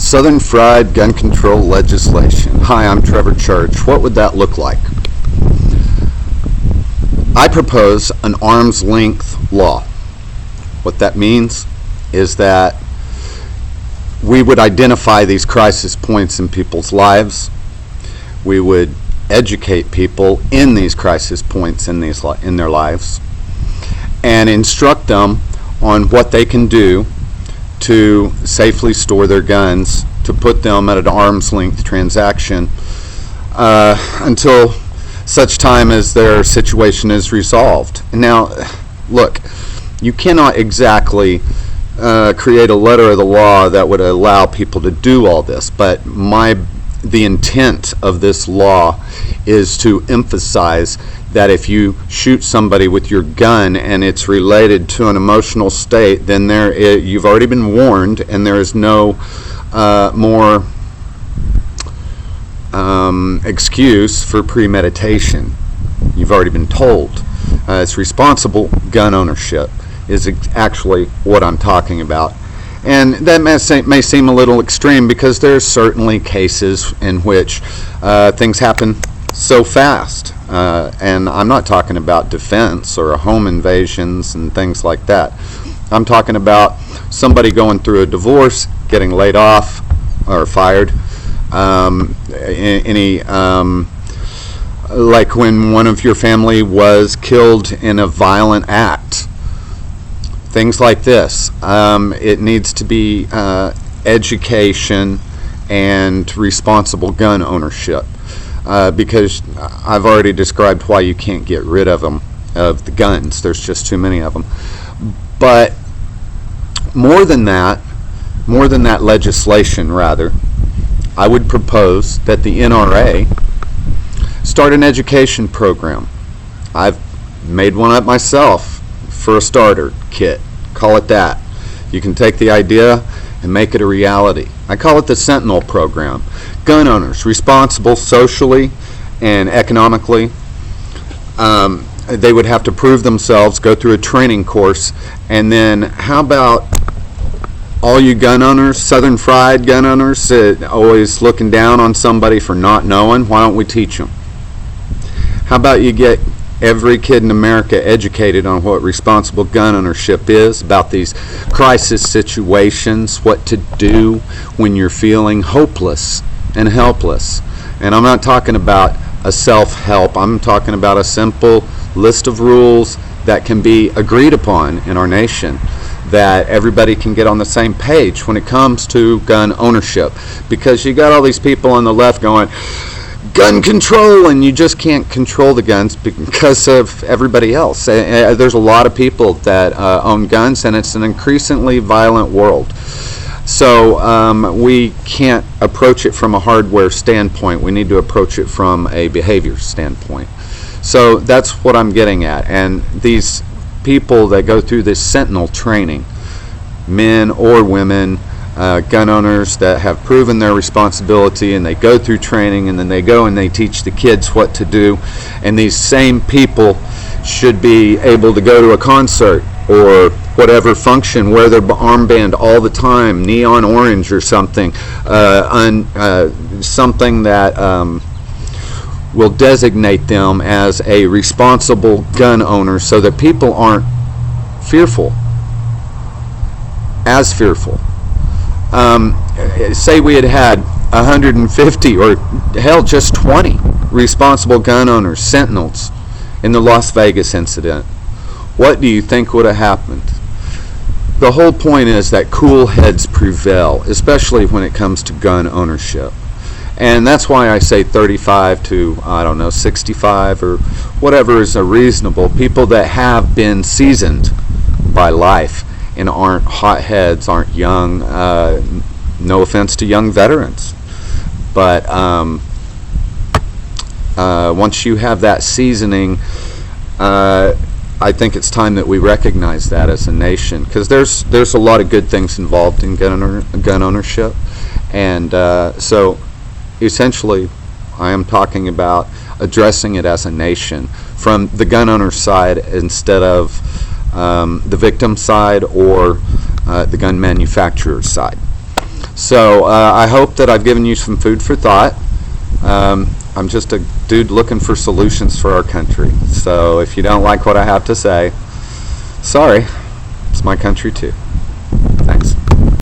Southern Fried gun control legislation. Hi, I'm Trevor Church. What would that look like? I propose an arm's length law. What that means is that we would identify these crisis points in people's lives. We would educate people in these crisis points in their lives and instruct them on what they can do to safely store their guns, to put them at an arm's length transaction until such time as their situation is resolved. Now, look, you cannot exactly create a letter of the law that would allow people to do all this, but the intent of this law is to emphasize that if you shoot somebody with your gun and it's related to an emotional state, then you've already been warned, and there is no more excuse for premeditation. You've already been told. It's responsible gun ownership is actually what I'm talking about. And that may seem a little extreme because there are certainly cases in which things happen so fast. And I'm not talking about defense or home invasions and things like that. I'm talking about somebody going through a divorce, getting laid off or fired. Like when one of your family was killed in a violent act. Things like this. It needs to be education and responsible gun ownership, because I've already described why you can't get rid of them, of the guns. There's just too many of them. But more than that legislation, rather, I would propose that the NRA start an education program. I've made one up myself for a starter kit. Call it that. You can take the idea and make it a reality. I call it the Sentinel program. Gun owners, responsible socially and economically. They would have to prove themselves, go through a training course, and then how about all you gun owners, Southern Fried gun owners, always looking down on somebody for not knowing? Why don't we teach them? How about you get every kid in America educated on what responsible gun ownership is, about these crisis situations, what to do when you're feeling hopeless and helpless. And I'm not talking about a self-help. I'm talking about a simple list of rules that can be agreed upon in our nation, that everybody can get on the same page when it comes to gun ownership. Because you got all these people on the left going, gun control, and you just can't control the guns because of everybody else. There's a lot of people that own guns, and it's an increasingly violent world. So we can't approach it from a hardware standpoint. We need to approach it from a behavior standpoint. So that's what I'm getting at. And these people that go through this Sentinel training, men or women, gun owners that have proven their responsibility, and they go through training, and then they go and they teach the kids what to do. And these same people should be able to go to a concert or whatever function, wear their armband all the time, neon orange or something, something that will designate them as a responsible gun owner, so that people aren't fearful, as fearful. Say we had 150 or hell just 20 responsible gun owners, sentinels, in the Las Vegas incident. What do you think would have happened? The whole point is that cool heads prevail, especially when it comes to gun ownership. And that's why I say 35 to, 65 or whatever is a reasonable. People that have been seasoned by life and aren't hotheads, aren't young. No offense to young veterans, but once you have that seasoning, I think it's time that we recognize that as a nation, because there's a lot of good things involved in gun ownership, and so essentially I am talking about addressing it as a nation from the gun owner side instead of the victim side or the gun manufacturer side. So I hope that I've given you some food for thought. I'm just a dude looking for solutions for our country. So if you don't like what I have to say, sorry, it's my country too.